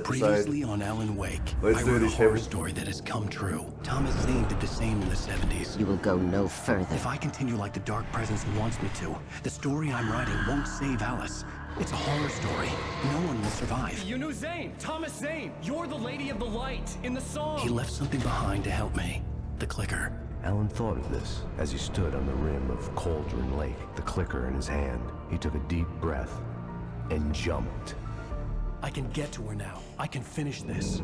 Previously on Alan Wake, Let's I do wrote a this, horror Harry. story that has come true. Thomas Zane did the same in the 70s. You will go no further. If I continue like the Dark Presence wants me to, the story I'm writing won't save Alice. It's a horror story. No one will survive. You knew Zane! Thomas Zane! You're the Lady of the Light in the song! He left something behind to help me. The clicker. Alan thought of this as he stood on the rim of Cauldron Lake, the clicker in his hand. He took a deep breath and jumped. I can get to her now. I can finish this.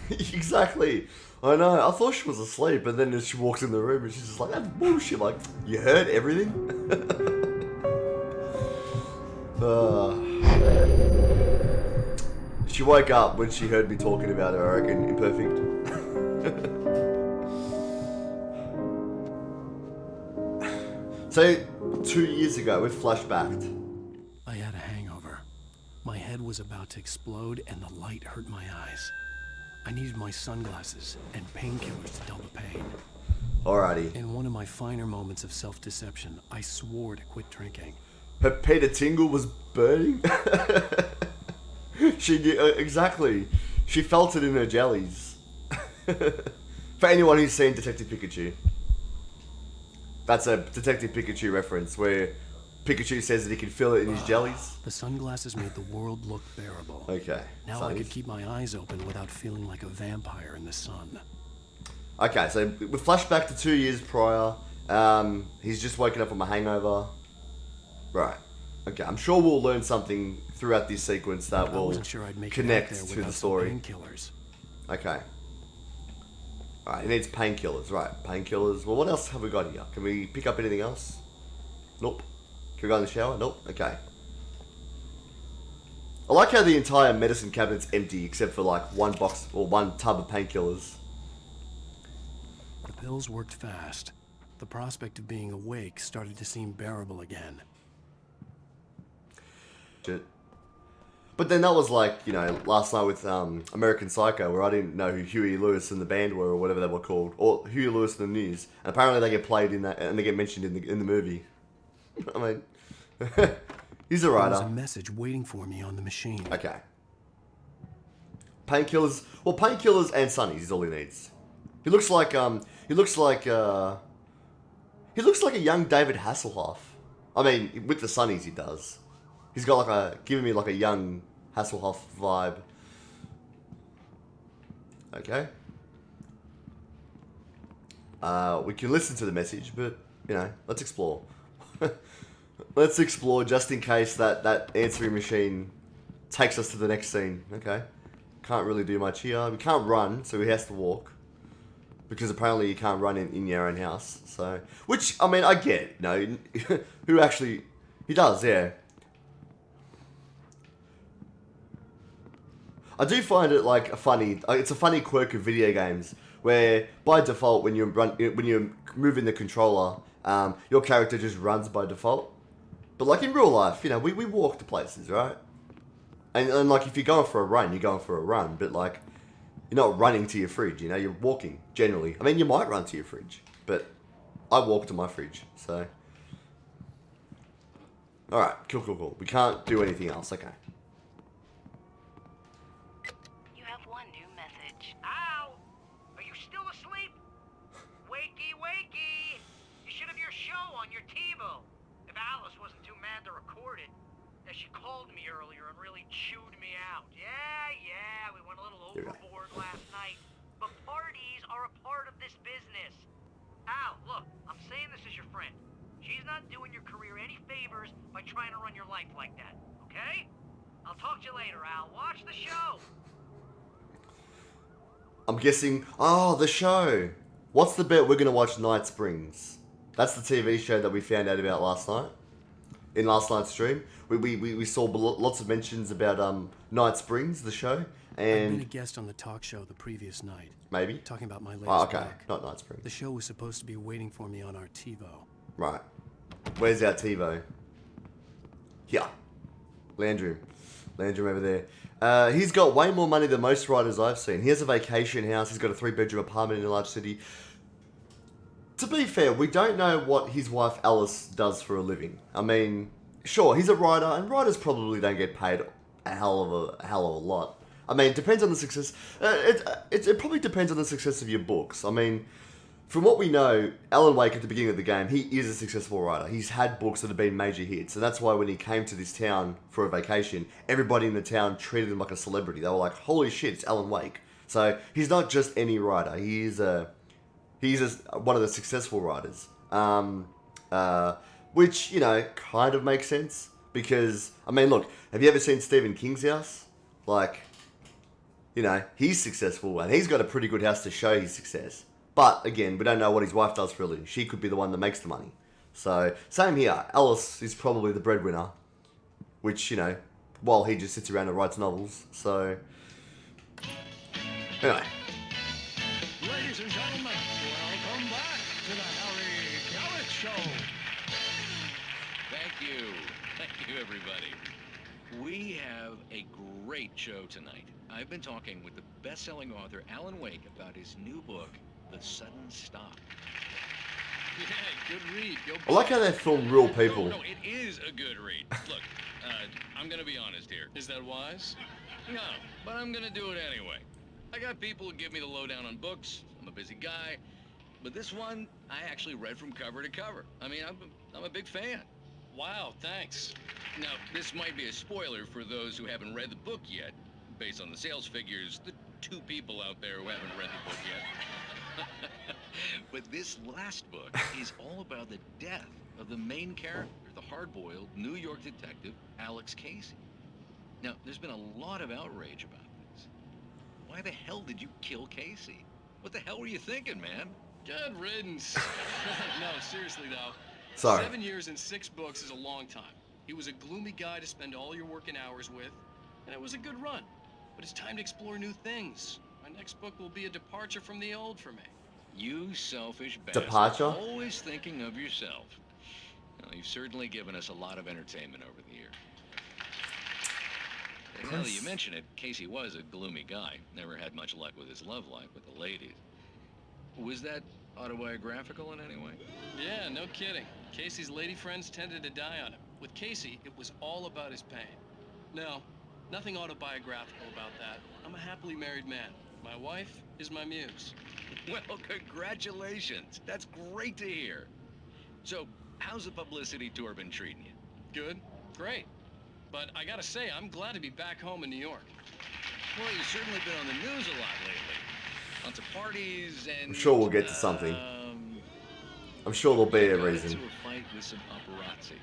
Exactly. I know. I thought she was asleep, and then she walks in the room and she's just like, that's bullshit. Like, you heard everything? She woke up when she heard me talking about her, I reckon, imperfect. So, 2 years ago, we flashbacked. I had a hangover. My head was about to explode and the light hurt my eyes. I needed my sunglasses and painkillers to dull the pain. Alrighty. In one of my finer moments of self-deception, I swore to quit drinking. Her Peter Tingle was burning. She knew, exactly. She felt it in her jellies. For anyone who's seen Detective Pikachu. That's a Detective Pikachu reference where Pikachu says that he can feel it in his jellies. The sunglasses made the world look bearable. Okay. Now Sonny. I could keep my eyes open without feeling like a vampire in the sun. Okay, so we flash back to 2 years prior. He's just woken up from a hangover. Right. Okay, I'm sure we'll learn something throughout this sequence that I will wasn't sure I'd make connect it out there to without the some story. painkillers. Okay. Alright, he needs painkillers. Right, painkillers. Well, what else have we got here? Can we pick up anything else? Nope. Can we go in the shower? Nope. Okay. I like how the entire medicine cabinet's empty except for like one box or one tub of painkillers. The pills worked fast. The prospect of being awake started to seem bearable again. Shit. But then that was like, you know, last night with American Psycho, where I didn't know who Huey Lewis and the band were, or whatever they were called, or Huey Lewis and the News. And apparently they get played in that, and they get mentioned in the movie. I mean, he's a There was writer. a message waiting for me on the machine. Okay. Painkillers. Well, painkillers and sunnies is all he needs. He looks like a young David Hasselhoff. I mean, with the sunnies he does. He's got giving me like a young Hasselhoff vibe. Okay. We can listen to the message, but, you know, let's explore. Let's explore just in case that answering machine takes us to the next scene. Okay. Can't really do much here. We can't run, so he has to walk. Because apparently you can't run in your own house. So, which, I mean, I get, you know, who actually, he does, yeah. I do find it like it's a funny quirk of video games where by default when you're moving the controller, your character just runs by default. But like in real life, you know, we walk to places, right? And like if you're going for a run, you're going for a run. But like, you're not running to your fridge, you know, you're walking generally. I mean, you might run to your fridge, but I walk to my fridge, so. Alright, cool. We can't do anything else, okay. You have one new message. Ow! Are you still asleep? Wakey, wakey! You should have your show on your TiVo. If Alice wasn't too mad to record it. As she called me earlier and really chewed me out. Yeah, we went a little overboard last night. But parties are a part of this business. Al, look, I'm saying this as your friend. She's not doing your career any favors by trying to run your life like that, okay? I'll talk to you later, Al. Watch the show. I'm guessing, the show. What's the bet we're going to watch Night Springs? That's the TV show that we found out about last night. In last night's stream. We saw lots of mentions about Night Springs, the show. And I'd been a guest on the talk show the previous night. Maybe? Talking about my latest Oh, okay. book. Not Night Springs. The show was supposed to be waiting for me on our TiVo. Right. Where's our TiVo? Here. Landroom over there. He's got way more money than most writers I've seen. He has a vacation house. He's got a 3-bedroom apartment in a large city. To be fair, we don't know what his wife Alice does for a living. I mean, sure, he's a writer, and writers probably don't get paid a hell of a lot. I mean, it depends on the success. It probably depends on the success of your books. I mean, from what we know, Alan Wake at the beginning of the game, he is a successful writer. He's had books that have been major hits, and that's why when he came to this town for a vacation, everybody in the town treated him like a celebrity. They were like, "Holy shit, it's Alan Wake!" So he's not just any writer. He's one of the successful writers, which kind of makes sense because I mean, look, have you ever seen Stephen King's house? Like, he's successful and he's got a pretty good house to show his success. But again, we don't know what his wife does for a living. She could be the one that makes the money. So same here. Alice is probably the breadwinner, which while he just sits around and writes novels. So anyway. Ladies and gentlemen, welcome back to the Harry Gallic Show. Thank you, everybody. We have a great show tonight. I've been talking with the best-selling author Alan Wake about his new book, The Sudden Stop. Yeah, good read. Go I like how they film real people. No, it is a good read. Look, I'm gonna be honest here. Is that wise? No, but I'm gonna do it anyway. I got people who give me the lowdown on books. I'm a busy guy. But this one, I actually read from cover to cover. I mean, I'm a big fan. Wow, thanks. Now, this might be a spoiler for those who haven't read the book yet. Based on the sales figures, the 2 people out there who haven't read the book yet. But this last book is all about the death of the main character, the hard-boiled New York detective, Alex Casey. Now, there's been a lot of outrage about this. Why the hell did you kill Casey? What the hell were you thinking, man? Good riddance. No, seriously though. Sorry. 7 years and 6 books is a long time. He was a gloomy guy to spend all your working hours with, and it was a good run. But it's time to explore new things. My next book will be a departure from the old for me. You selfish bastard. Departure? Always thinking of yourself. Well, you've certainly given us a lot of entertainment over the years. Now that you mention it, Casey was a gloomy guy. Never had much luck with his love life with the ladies. Was that autobiographical in any way? Yeah, no kidding. Casey's lady friends tended to die on him. With Casey, it was all about his pain. No, nothing autobiographical about that. I'm a happily married man. My wife is my muse. Well, congratulations. That's great to hear. So, how's the publicity tour been treating you? Good, great. But I gotta say, I'm glad to be back home in New York. Well, you've certainly been on the news a lot lately. Lots of parties and... I'm sure we'll get to something. I'm sure there'll be a reason. To a fight with some paparazzi.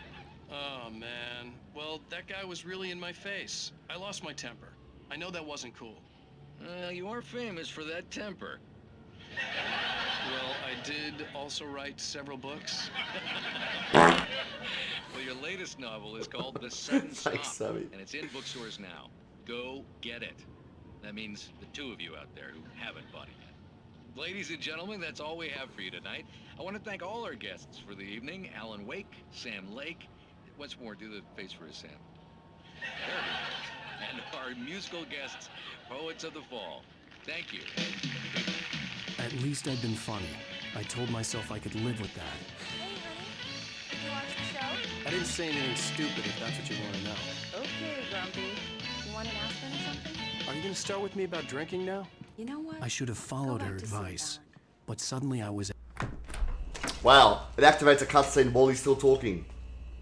Oh, man. Well, that guy was really in my face. I lost my temper. I know that wasn't cool. You are famous for that temper. Well, I did also write several books. Well, your latest novel is called The Sudden Stop, Thanks, Sammy. and it's in bookstores now. Go get it. That means the 2 of you out there who haven't bought it yet. Ladies and gentlemen, that's all we have for you tonight. I want to thank all our guests for the evening. Alan Wake, Sam Lake. Once more, do the face for a Sam. There we go. And our musical guests, Poets of the Fall. Thank you. At least I'd been funny. I told myself I could live with that. Hey, honey. Did you watch the show? I didn't say anything stupid if that's what you want to know. Okay, Grumpy. You want an aspirin or something? Are you going to start with me about drinking now? You know what? I should have followed Go her back to sleep, advice. Alan. But suddenly I was... Wow, it activates a cutscene while he's still talking.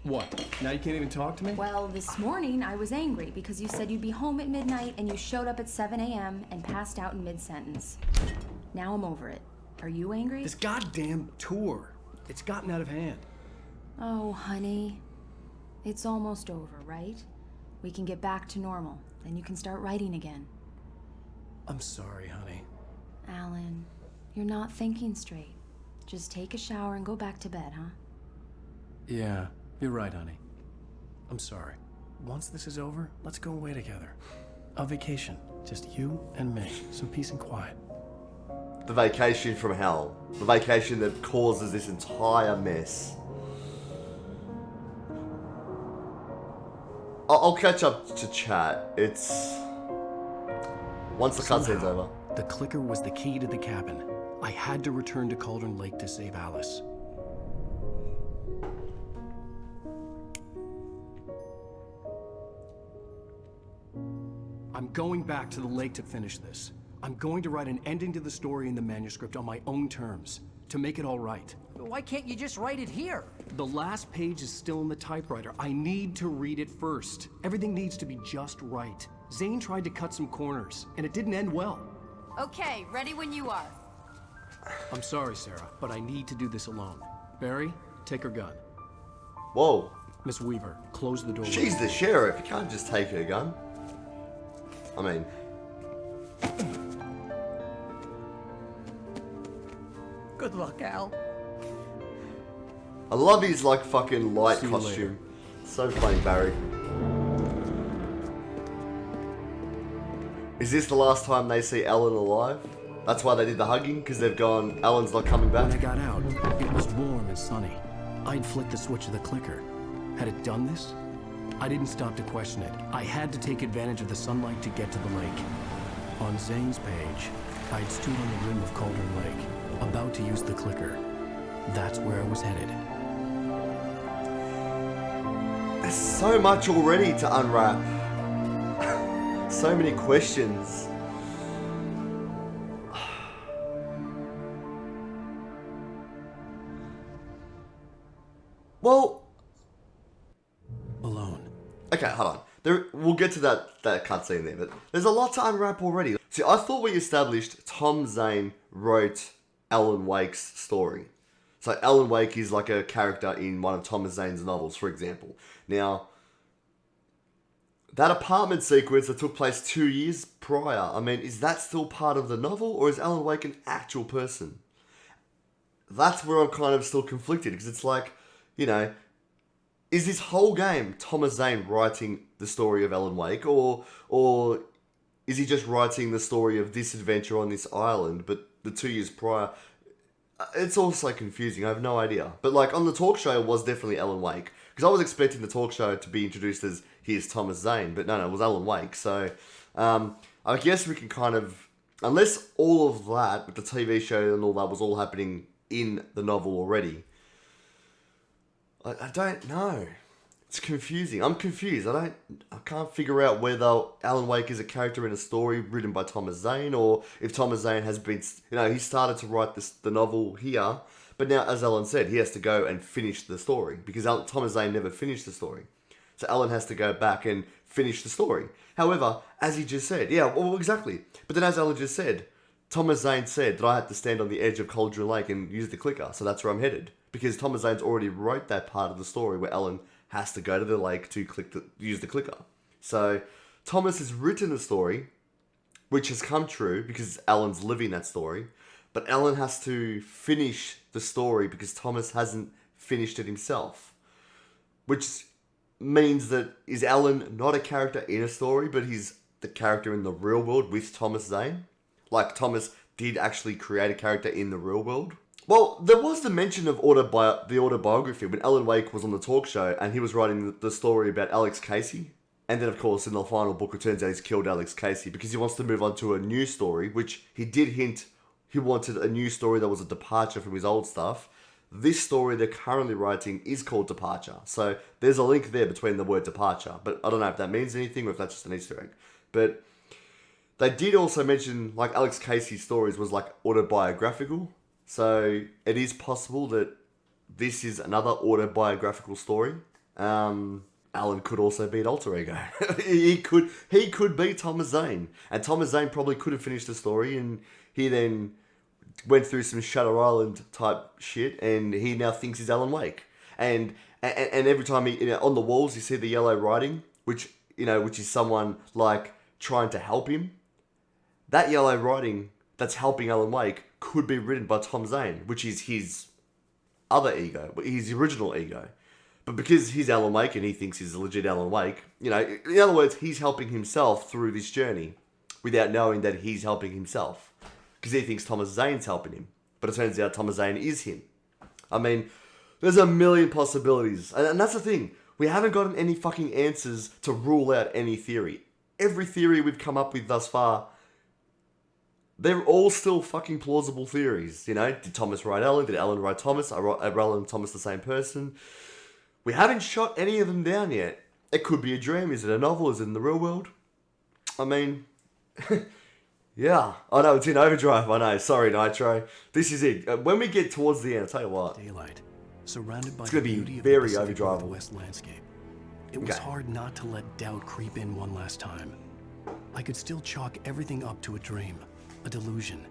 What? Now you can't even talk to me? Well, this morning I was angry because you said you'd be home at midnight and you showed up at 7 a.m. and passed out in mid-sentence. Now I'm over it. Are you angry? This goddamn tour. It's gotten out of hand. Oh, honey. It's almost over, right? We can get back to normal. Then you can start writing again. I'm sorry, honey. Alan, you're not thinking straight. Just take a shower and go back to bed, huh? Yeah, you're right, honey. I'm sorry. Once this is over, let's go away together. A vacation. Just you and me. Some peace and quiet. The vacation from hell. The vacation that causes this entire mess. I'll catch up to chat. It's... Once the cutscene's Somehow, over. The clicker was the key to the cabin. I had to return to Cauldron Lake to save Alice. going back to the lake to finish this. I'm going to write an ending to the story in the manuscript on my own terms, to make it all right. Why can't you just write it here? The last page is still in the typewriter. I need to read it first. Everything needs to be just right. Zane tried to cut some corners, and it didn't end well. Okay, ready when you are. I'm sorry, Sarah, but I need to do this alone. Barry, take her gun. Whoa. Miss Weaver, close the door. She's the sheriff. You can't just take her gun. I mean... Good luck, Al. I love his, like, fucking light See you costume. So funny, Barry. Is this the last time they see Ellen alive? That's why they did the hugging, because they've gone, Ellen's not coming back? When I got out, it was warm and sunny. I'd flicked the switch of the clicker. Had it done this? I didn't stop to question it. I had to take advantage of the sunlight to get to the lake. On Zane's page, I'd stood on the rim of Cauldron Lake, about to use the clicker. That's where I was headed. There's so much already to unwrap. So many questions. Well... Alone. Okay, hold on. We'll get to that cutscene there, but there's a lot to unwrap already. See, I thought we established Tom Zane wrote Alan Wake's story. So Alan Wake is like a character in one of Thomas Zane's novels, for example. Now, that apartment sequence that took place 2 years prior, I mean, is that still part of the novel, or is Alan Wake an actual person? That's where I'm kind of still conflicted, because it's like, you know, is this whole game Thomas Zane writing the story of Alan Wake, or is he just writing the story of this adventure on this island, but the 2 years prior? It's also confusing, I have no idea. But like, on the talk show, it was definitely Alan Wake, because I was expecting the talk show to be introduced as, here's Thomas Zane, but no, it was Alan Wake, so I guess we can kind of, unless all of that, with the TV show and all that, was all happening in the novel already, I don't know. It's confusing. I'm confused. I can't figure out whether Alan Wake is a character in a story written by Thomas Zane, or if Thomas Zane has been, you know, he started to write the novel here, but now, as Alan said, he has to go and finish the story, because Thomas Zane never finished the story. So Alan has to go back and finish the story. However, as he just said, yeah, well, exactly. But then as Alan just said, Thomas Zane said that I had to stand on the edge of Cauldron Lake and use the clicker, so that's where I'm headed. Because Thomas Zane's already wrote that part of the story where Alan has to go to the lake to use the clicker. So Thomas has written a story, which has come true because Alan's living that story, but Alan has to finish the story because Thomas hasn't finished it himself. Which means that, is Alan not a character in a story, but he's the character in the real world with Thomas Zane? Like, Thomas did actually create a character in the real world? Well, there was the mention of the autobiography when Alan Wake was on the talk show and he was writing the story about Alex Casey. And then, of course, in the final book, it turns out he's killed Alex Casey because he wants to move on to a new story, which he did hint he wanted a new story that was a departure from his old stuff. This story they're currently writing is called Departure. So there's a link there between the word departure. But I don't know if that means anything or if that's just an Easter egg. But they did also mention, like, Alex Casey's stories was, like, autobiographical. So it is possible that this is another autobiographical story. Alan could also be an alter ego. he could be Thomas Zane. And Thomas Zane probably could have finished the story, and he then went through some Shutter Island type shit, and he now thinks he's Alan Wake. And every time on the walls you see the yellow writing, which is someone like trying to help him. That yellow writing that's helping Alan Wake could be written by Tom Zane, which is his other ego, his original ego. But because he's Alan Wake and he thinks he's a legit Alan Wake, in other words, he's helping himself through this journey without knowing that he's helping himself. Because he thinks Thomas Zane's helping him. But it turns out Thomas Zane is him. I mean, there's a million possibilities. And that's the thing. We haven't gotten any fucking answers to rule out any theory. Every theory we've come up with thus far, they're all still fucking plausible theories. Did Thomas write Alan? Did Alan write Thomas? Are Alan and Thomas the same person? We haven't shot any of them down yet. It could be a dream. Is it a novel? Is it in the real world? I mean, yeah. I know, it's in overdrive, I know. Sorry, Nitro. This is it. When we get towards the end, I'll tell you what. Daylight, surrounded by It's the gonna be beauty of very the Pacific overdrive. Northwest landscape. It was hard not to let doubt creep in one last time. I could still chalk everything up to a dream, a delusion.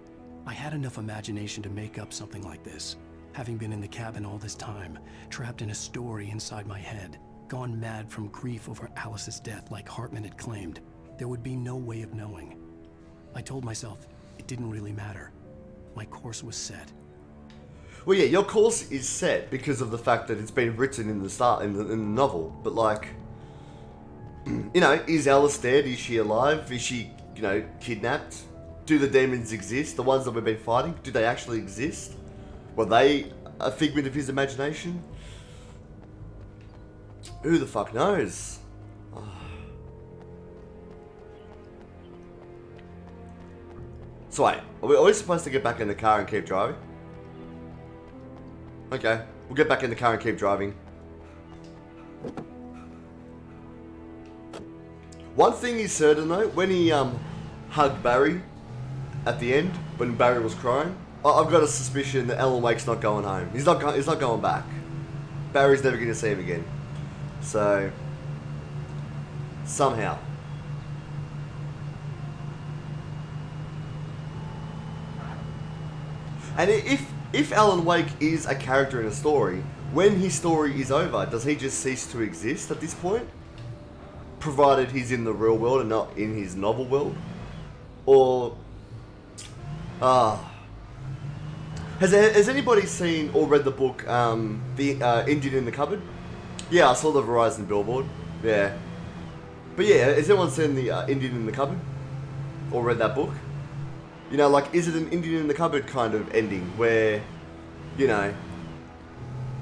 I had enough imagination to make up something like this. Having been in the cabin all this time, trapped in a story inside my head, gone mad from grief over Alice's death like Hartman had claimed, there would be no way of knowing. I told myself it didn't really matter. My course was set. Well, yeah, your course is set because of the fact that it's been written in the start in the novel. But like, you know, is Alice dead? Is she alive? Is she, you know, kidnapped? Do the demons exist? The ones that we've been fighting, do they actually exist? Were they a figment of his imagination? Who the fuck knows? So wait, are we supposed to get back in the car and keep driving? Okay, we'll get back in the car and keep driving. One thing is certain though, when he hugged Barry at the end, when Barry was crying, I've got a suspicion that Alan Wake's not going home. He's not going back. Barry's never going to see him again. So, somehow. And if Alan Wake is a character in a story, when his story is over, does he just cease to exist at this point? Provided he's in the real world and not in his novel world? Or... Has anybody seen or read the book, the Indian in the Cupboard? Yeah, I saw the Verizon billboard. Yeah. But yeah, has anyone seen the Indian in the Cupboard? Or read that book? You know, like, is it an Indian in the Cupboard kind of ending where, you know,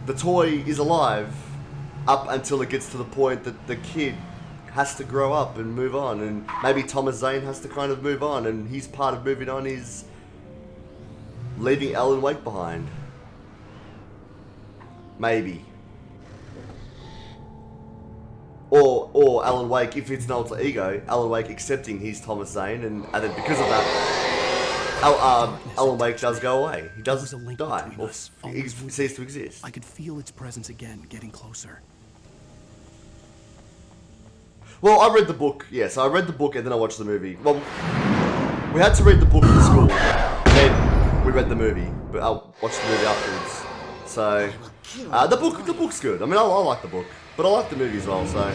the toy is alive up until it gets to the point that the kid has to grow up and move on, and maybe Thomas Zane has to kind of move on, and his part of moving on is leaving Alan Wake behind. Maybe. Or Alan Wake, if it's an alter ego, Alan Wake accepting he's Thomas Zane, and then because of that, Alan Wake does go away. He does die, or he ceases to exist. I could feel its presence again, getting closer. Well, I read the book, yes. I read the book and then I watched the movie. Well, we had to read the book in school, then we read the movie, but I watched the movie afterwards. So, the book's good. I mean, I like the book, but I like the movie as well, so...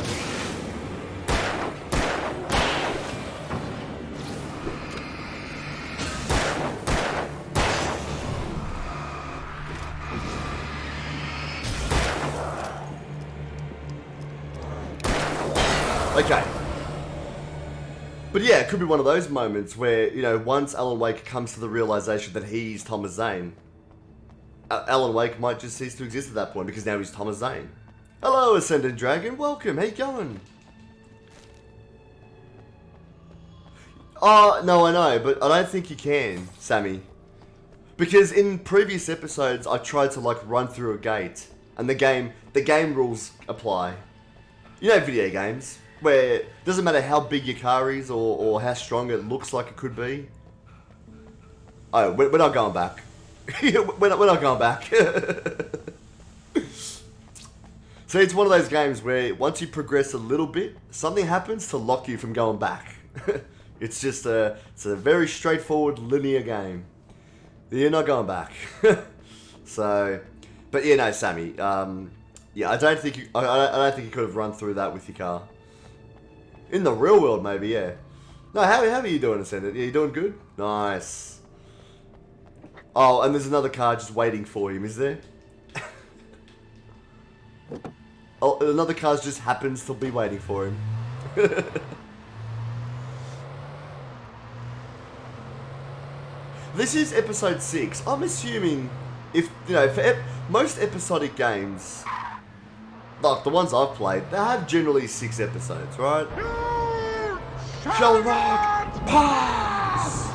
Okay. But yeah, it could be one of those moments where, you know, once Alan Wake comes to the realization that he's Thomas Zane, Alan Wake might just cease to exist at that point because now he's Thomas Zane. Hello, Ascendant Dragon. Welcome. How you going? Oh, no, I know, but I don't think you can, Sammy. Because in previous episodes, I tried to, like, run through a gate, and the game rules apply. You know video games, where it doesn't matter how big your car is or how strong it looks like it could be. Oh, we're not going back. we're not going back. So it's one of those games where once you progress a little bit, something happens to lock you from going back. It's a very straightforward linear game. You're not going back. So, but yeah, no, Sammy. Yeah, I don't think you could have run through that with your car. In the real world, maybe, yeah. No, how are you doing, Ascendant? Yeah, you doing good? Nice. Oh, and there's another car just waiting for him, is there? Oh, another car just happens to be waiting for him. This is episode 6. I'm assuming if, you know, for most episodic games, like the ones I've played, they have generally 6 episodes, right? Shall rock pass!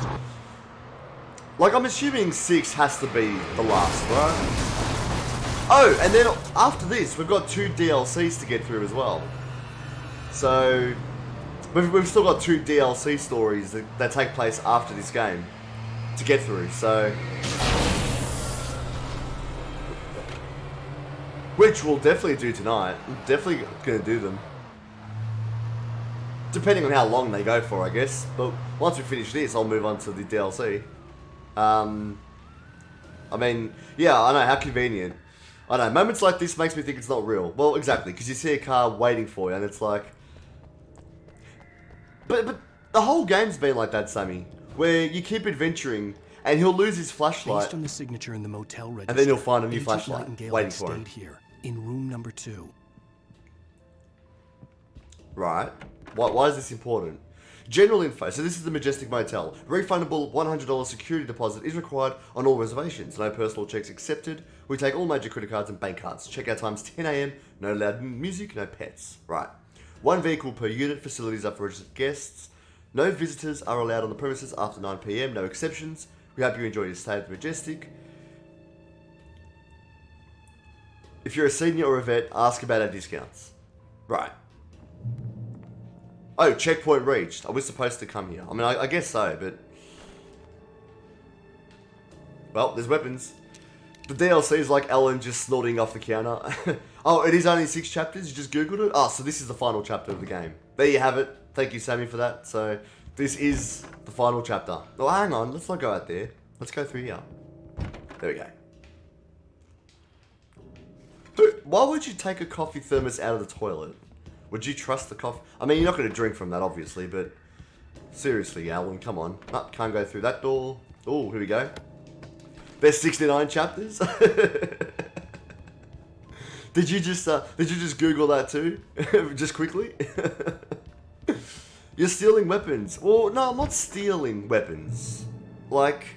Like, I'm assuming 6 has to be the last, right? Oh, and then after this, we've got 2 DLCs to get through as well. So, we've still got 2 DLC stories that take place after this game to get through, so... Which we'll definitely do tonight. I'm definitely going to do them. Depending on how long they go for, I guess. But once we finish this, I'll move on to the DLC. I mean, yeah, I know, how convenient. I know, moments like this makes me think it's not real. Well, exactly, because you see a car waiting for you, and it's like... But the whole game's been like that, Sammy. Where you keep adventuring, and he'll lose his flashlight. Based on the signature in the motel register, and then he'll find a new Agent flashlight Nightingale waiting had for him. stayed here, in room number 2. Right. Why is this important? General info. So this is the Majestic Motel. Refundable $100 security deposit is required on all reservations. No personal checks accepted. We take all major credit cards and bank cards. Checkout times 10 a.m. No loud music, no pets. Right. 1 vehicle per unit. Facilities are for registered guests. No visitors are allowed on the premises after 9 p.m. No exceptions. We hope you enjoy your stay at the Majestic. If you're a senior or a vet, ask about our discounts. Right. Oh, checkpoint reached. Are we supposed to come here? I mean, I guess so, but... Well, there's weapons. The DLC is like Ellen just snorting off the counter. Oh, it is only 6 chapters? You just googled it? Oh, so this is the final chapter of the game. There you have it. Thank you, Sammy, for that. So, this is the final chapter. Oh, hang on. Let's not go out there. Let's go through here. There we go. Dude, why would you take a coffee thermos out of the toilet? Would you trust the coffee? I mean, you're not going to drink from that, obviously, but... Seriously, Alan, come on. No, can't go through that door. Oh, here we go. There's 69 chapters. Did you just Google that too? Just quickly? You're stealing weapons. Well, no, I'm not stealing weapons. Like,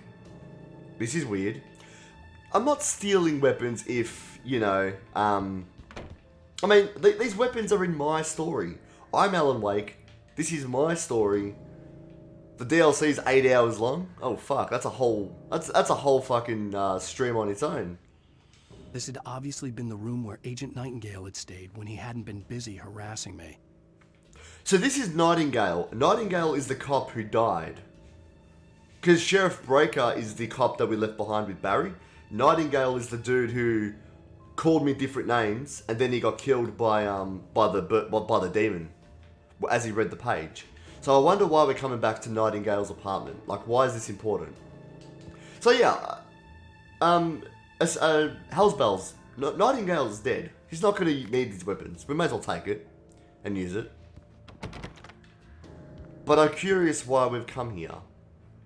this is weird. I'm not stealing weapons if, you know, I mean, these weapons are in my story. I'm Alan Wake. This is my story. The DLC is 8 hours long. Oh fuck, that's a whole fucking stream on its own. This had obviously been the room where Agent Nightingale had stayed when he hadn't been busy harassing me. So this is Nightingale. Nightingale is the cop who died. Because Sheriff Breaker is the cop that we left behind with Barry. Nightingale is the dude who called me different names, and then he got killed by the demon as he read the page. So I wonder why we're coming back to Nightingale's apartment. Like, why is this important? So yeah, hell's bells. Nightingale's dead. He's not going to need these weapons. We may as well take it and use it. But I'm curious why we've come here.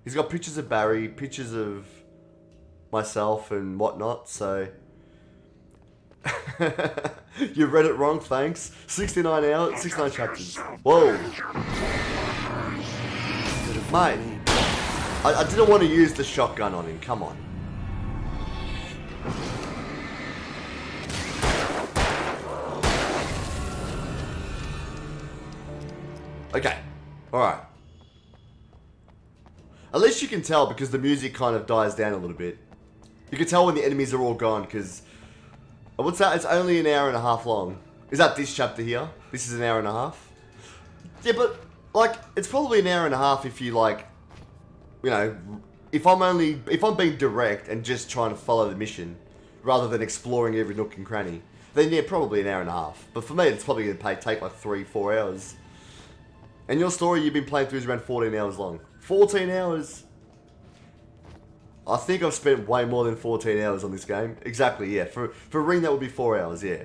He's got pictures of Barry, pictures of myself and whatnot, so... You read it wrong, thanks. 69 hours, 69 chapters. Whoa. Mate, I didn't want to use the shotgun on him, come on. Okay, alright. At least you can tell because the music kind of dies down a little bit. You can tell when the enemies are all gone because... What's that? It's only an hour and a half long. Is that this chapter here? This is an hour and a half? Yeah, but, like, it's probably an hour and a half if you, like, you know, if I'm being direct and just trying to follow the mission, rather than exploring every nook and cranny, then yeah, probably an hour and a half. But for me, it's probably going to take like 3-4 hours. And your story you've been playing through is around 14 hours long. 14 hours! I think I've spent way more than 14 hours on this game. Exactly, yeah. For Ring, that would be 4 hours, yeah.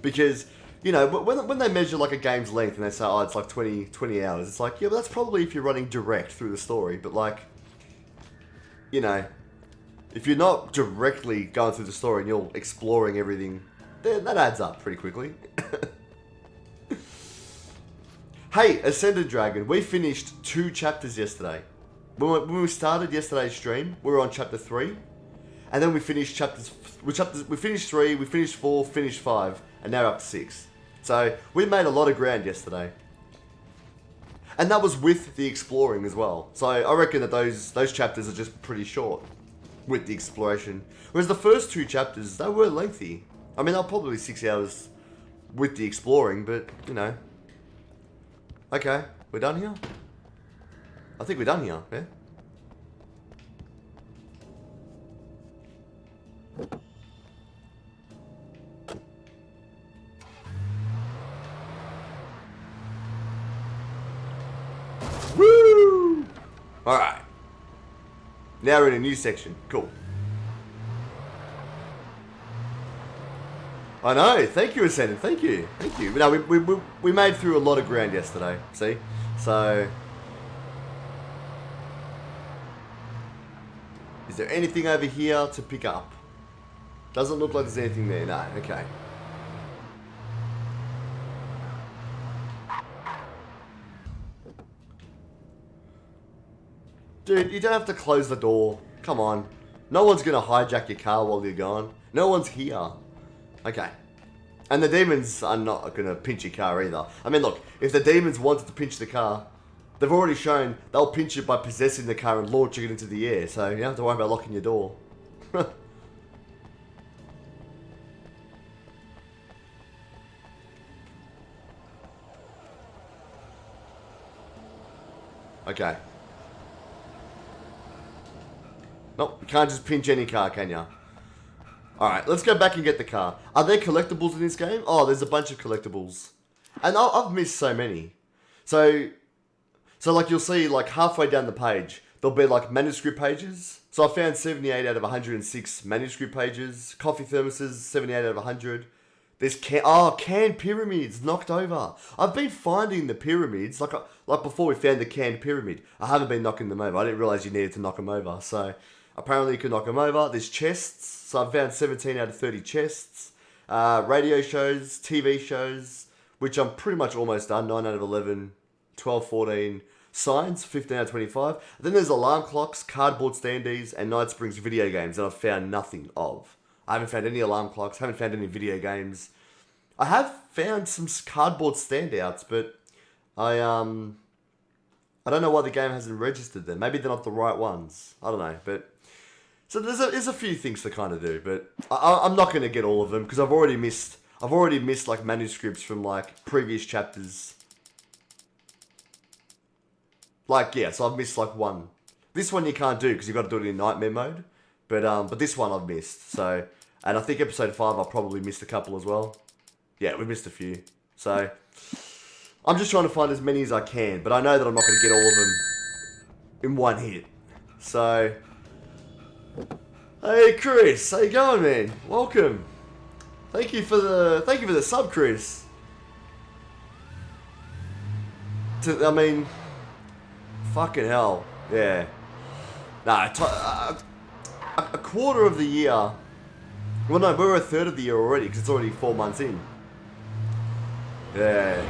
Because, you know, when they measure like a game's length and they say, oh, it's like 20 hours, it's like, yeah, but that's probably if you're running direct through the story. But like, you know, if you're not directly going through the story and you're exploring everything, then that adds up pretty quickly. Hey, Ascended Dragon, we finished 2 chapters yesterday. When we started yesterday's stream, we were on chapter 3, and then we finished we finished 3, we finished 4, finished 5, and now we're up to 6. So we made a lot of ground yesterday, and that was with the exploring as well. So I reckon that those chapters are just pretty short with the exploration, whereas the first 2 chapters, they were lengthy. I mean, they're probably 6 hours with the exploring, but you know, okay, We're done here? I think we're done here, yeah? Woo! Alright. Now we're in a new section. Cool. I know. Thank you, Ascendant. Thank you. Thank you. No, we made through a lot of ground yesterday. See? So... Is there anything over here to pick up? Doesn't look like there's anything there. No. Okay. Dude, you don't have to close the door. Come on. No one's going to hijack your car while you're gone. No one's here. Okay. And the demons are not going to pinch your car either. I mean, look, if the demons wanted to pinch the car, they've already shown they'll pinch it by possessing the car and launching it into the air. So you don't have to worry about locking your door. Okay. Nope, you can't just pinch any car, can ya? Alright, let's go back and get the car. Are there collectibles in this game? Oh, there's a bunch of collectibles. And I've missed so many. So like you'll see, like halfway down the page, there'll be like manuscript pages. So I found 78 out of 106 manuscript pages. Coffee thermoses, 78 out of 100. There's canned pyramids knocked over. I've been finding the pyramids, like before we found the canned pyramid. I haven't been knocking them over. I didn't realize you needed to knock them over. So apparently you can knock them over. There's chests. So I've found 17 out of 30 chests. Radio shows, TV shows, which I'm pretty much almost done. 9 out of 11, 12, 14. Signs, 15 out of 25. And then there's alarm clocks, cardboard standees, and Night Springs video games that I've found nothing of. I haven't found any alarm clocks, haven't found any video games. I have found some cardboard standouts, but I don't know why the game hasn't registered them. Maybe they're not the right ones. I don't know, but so there's a few things to kind of do, but I'm not going to get all of them because I've already missed like manuscripts from like previous chapters. Like yeah, so I've missed like one. This one you can't do because you've got to do it in nightmare mode. But this one I've missed. So, and I think episode 5 I probably missed a couple as well. Yeah, we missed a few. So, I'm just trying to find as many as I can. But I know that I'm not going to get all of them in one hit. So, hey Chris, how you going, man? Welcome. Thank you for the sub, Chris. I mean, fucking hell, yeah. Nah, a quarter of the year. Well, no, we're a third of the year already because it's already 4 months in. Yeah,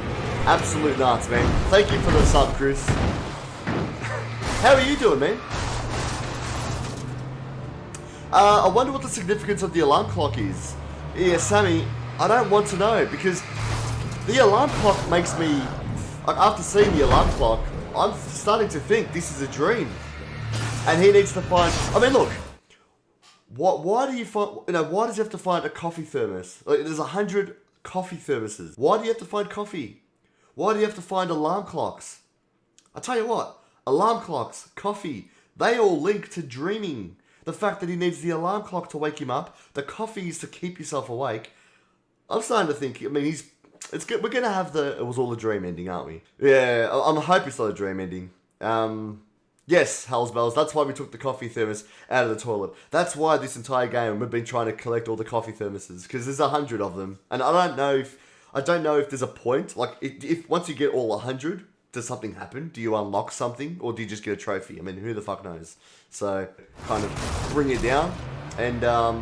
absolute nuts, man. Thank you for the sub, Chris. How are you doing, man? I wonder what the significance of the alarm clock is. Yeah, Sammy, I don't want to know because the alarm clock makes me. After seeing the alarm clock, I'm starting to think this is a dream, and he needs to find. I mean, look. Why do you find? Why does he have to find a coffee thermos? Like, there's 100 coffee thermoses. Why do you have to find coffee? Why do you have to find alarm clocks? I tell you what, alarm clocks, coffee, they all link to dreaming. The fact that he needs the alarm clock to wake him up, the coffee is to keep yourself awake. I'm starting to think. I mean, it's good. We're gonna have it was all a dream ending, aren't we? Yeah, I'm hoping it's not a dream ending. Yes, Hell's Bells, that's why we took the coffee thermos out of the toilet. That's why this entire game we've been trying to collect all the coffee thermoses, because there's 100 of them. And I don't know if there's a point, like, if once you get all 100, does something happen? Do you unlock something, or do you just get a trophy? I mean, who the fuck knows? So, kind of bring it down, and I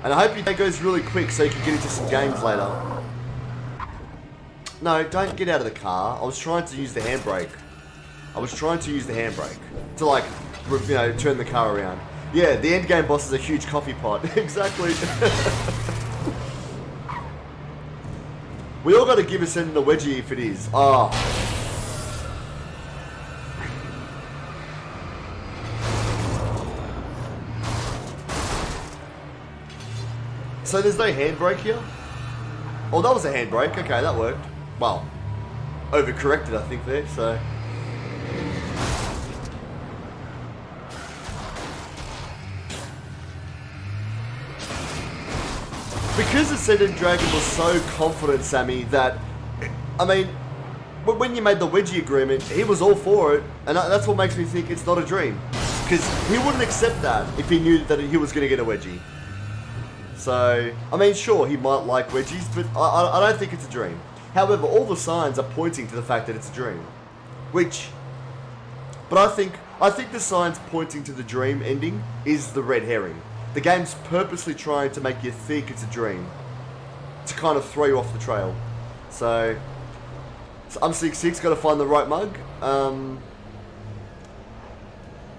hope your day goes really quick so you can get into some games later. No, don't get out of the car. I was trying to use the handbrake. To, like, turn the car around. Yeah, the end game boss is a huge coffee pot. Exactly. We all got to give Ascendant a wedgie if it is. Oh. So there's no handbrake here? Oh, that was a handbrake. Okay, that worked. Well, overcorrected, I think, there, so... Because the Ascendant Dragon was so confident, Sammy, that, I mean, when you made the Wedgie agreement, he was all for it, and that's what makes me think it's not a dream. Because he wouldn't accept that if he knew that he was going to get a Wedgie. So, I mean, sure, he might like Wedgies, but I don't think it's a dream. However, all the signs are pointing to the fact that it's a dream. But I think the signs pointing to the dream ending is the red herring. The game's purposely trying to make you think it's a dream. To kind of throw you off the trail. So I'm 6'6", gotta find the right mug.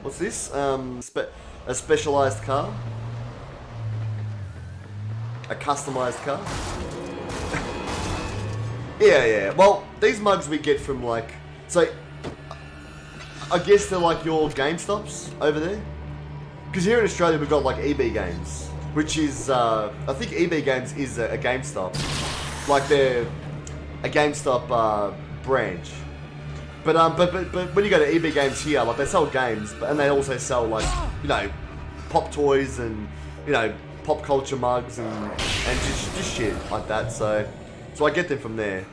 What's this? A specialized car. A customized car. Yeah. Well, these mugs we get from like... So, I guess they're like your GameStops over there. Because here in Australia we've got like EB Games, which is, I think EB Games is a GameStop. Like they're a GameStop branch. But when you go to EB Games here, like they sell games, and they also sell like, you know, pop toys and, you know, pop culture mugs and just shit like that. So I get them from there.